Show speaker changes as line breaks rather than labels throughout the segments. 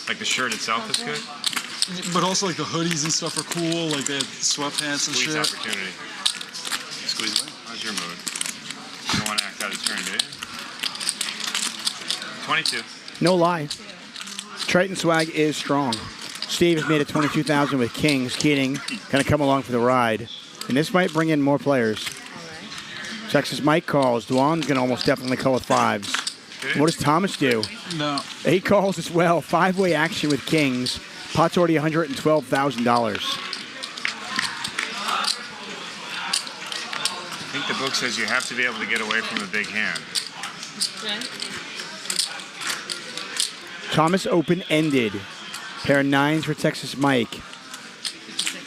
Like the shirt itself is good?
But also like the hoodies and stuff are cool, like they have sweatpants and
Squeeze
shit.
opportunity. Squeeze away. How's your mood? You don't want to act out of turn, do you? 22.
No lie. Triton swag is strong. Steve has made it 22,000 with Kings. Keating going to come along for the ride. And this might bring in more players. Texas Mike calls. Duan's going to almost definitely call with fives. What does Thomas do?
No.
He calls as well. Five-way action with Kings. Pot's already $112,000.
I think the book says you have to be able to get away from the big hand.
Thomas open-ended. Pair of nines for Texas Mike.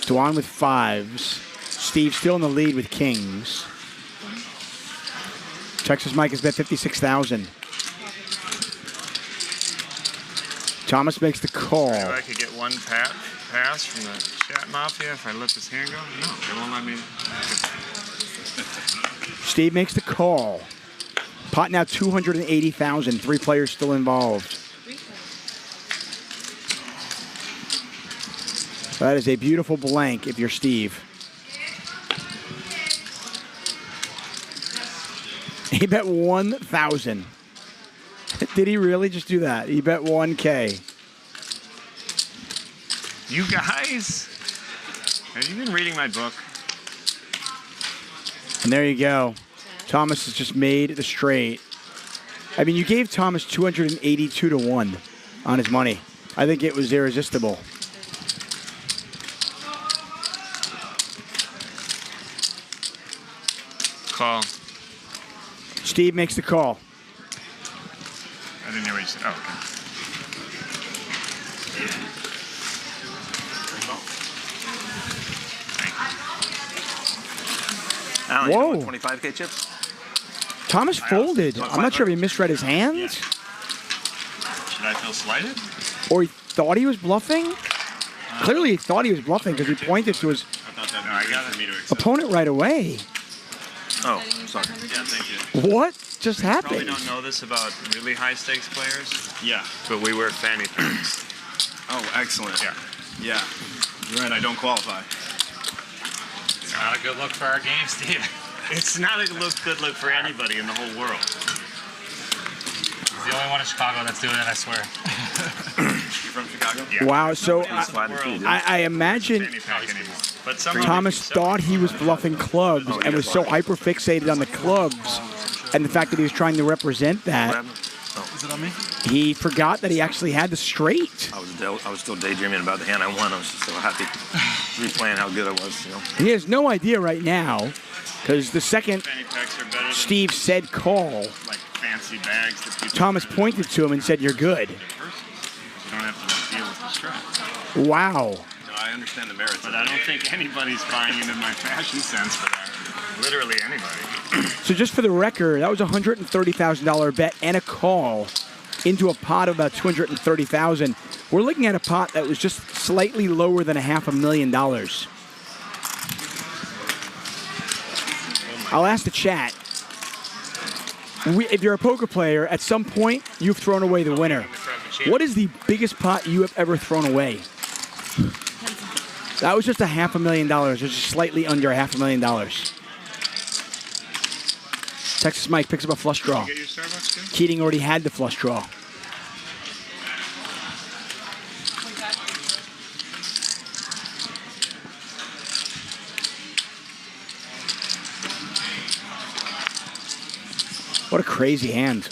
Duan with fives. Steve still in the lead with Kings. Texas Mike has bet 56,000. Thomas makes the call.
Maybe I could get one pass from the chat mafia if I let this hand go? No, they won't let me.
Steve makes the call. Pot now 280,000. Three players still involved. That is a beautiful blank if you're Steve. He bet 1,000. Did he really just do that? He bet 1K.
You guys, have you been reading my book?
And there you go. Thomas has just made the straight. I mean, you gave Thomas 282 to 1 on his money. I think it was irresistible.
Call.
Steve makes the call.
I didn't hear what you said. Oh, okay.
Alan,
Whoa.
you know 25K chips?
Thomas folded. I'm not sure if he misread his hands.
Yeah. Should I feel slighted?
Or he thought he was bluffing. Clearly he thought he was bluffing because he pointed to his
No, I got it.
opponent right away.
Oh, sorry.
Yeah, thank you.
What just
Probably
happened?
don't know this about really high stakes players,
Yeah.
but we wear fanny packs.
Oh, excellent.
Yeah.
Yeah. You're right, I don't qualify.
It's not a good look for our game, Steve.
It's not a good look for anybody in the whole world.
He's the only one in Chicago that's doing it, I swear.
You're from Chicago?
Yeah.
Wow, so
Slide the key, dude.
I imagine
Fanny pack anymore. But somehow
Thomas thought he was bluffing clubs and was so hyper-fixated on the clubs and the fact that he was trying to represent that,
Is it on me?
he forgot that he actually had the straight.
I was still daydreaming about the hand I won. I was just so happy replaying how good I was, you know.
He has no idea right now because the second
fanny packs are better than
Steve said call,
like fancy bags that people
Thomas pointed to him and said, "You're good."
You don't have to deal with the stress.
Wow.
No, I understand the merits
But
of
I
it.
don't think anybody's buying into my fashion sense for that. Literally anybody.
So just for the record, that was a $130,000 bet and a call into a pot of about $230,000. We're looking at a pot that was just slightly lower than $500,000. I'll ask the chat. If you're a poker player, at some point you've thrown away the winner. What is the biggest pot you have ever thrown away? That was just $500,000. It was just slightly under $500,000. Texas Mike picks up a flush draw.
Get your Starbucks too?
Keating already had the flush draw. What a crazy hand.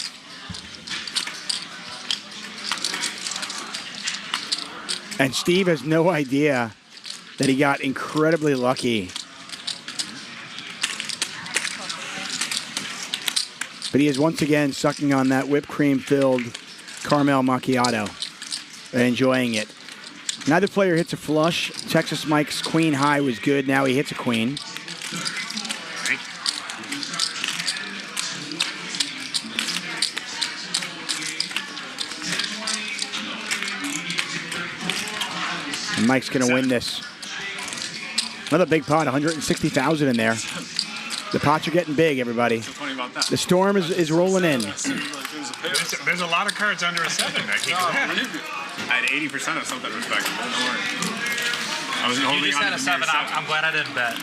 And Steve has no idea that he got incredibly lucky. But he is once again sucking on that whipped cream-filled caramel macchiato and enjoying it. Neither player hits a flush. Texas Mike's queen high was good. Now he hits a queen. And Mike's going to win this. Another big pot, 160,000 in there. The pots are getting big, everybody.
What's funny about that?
The storm is rolling in.
There's a lot of cards under a 7 that he could have.
I had 80% of something respectable. Don't worry.
I was
You
holding
just
on
had
to
a
the
7.
near 7.
I'm glad I didn't bet.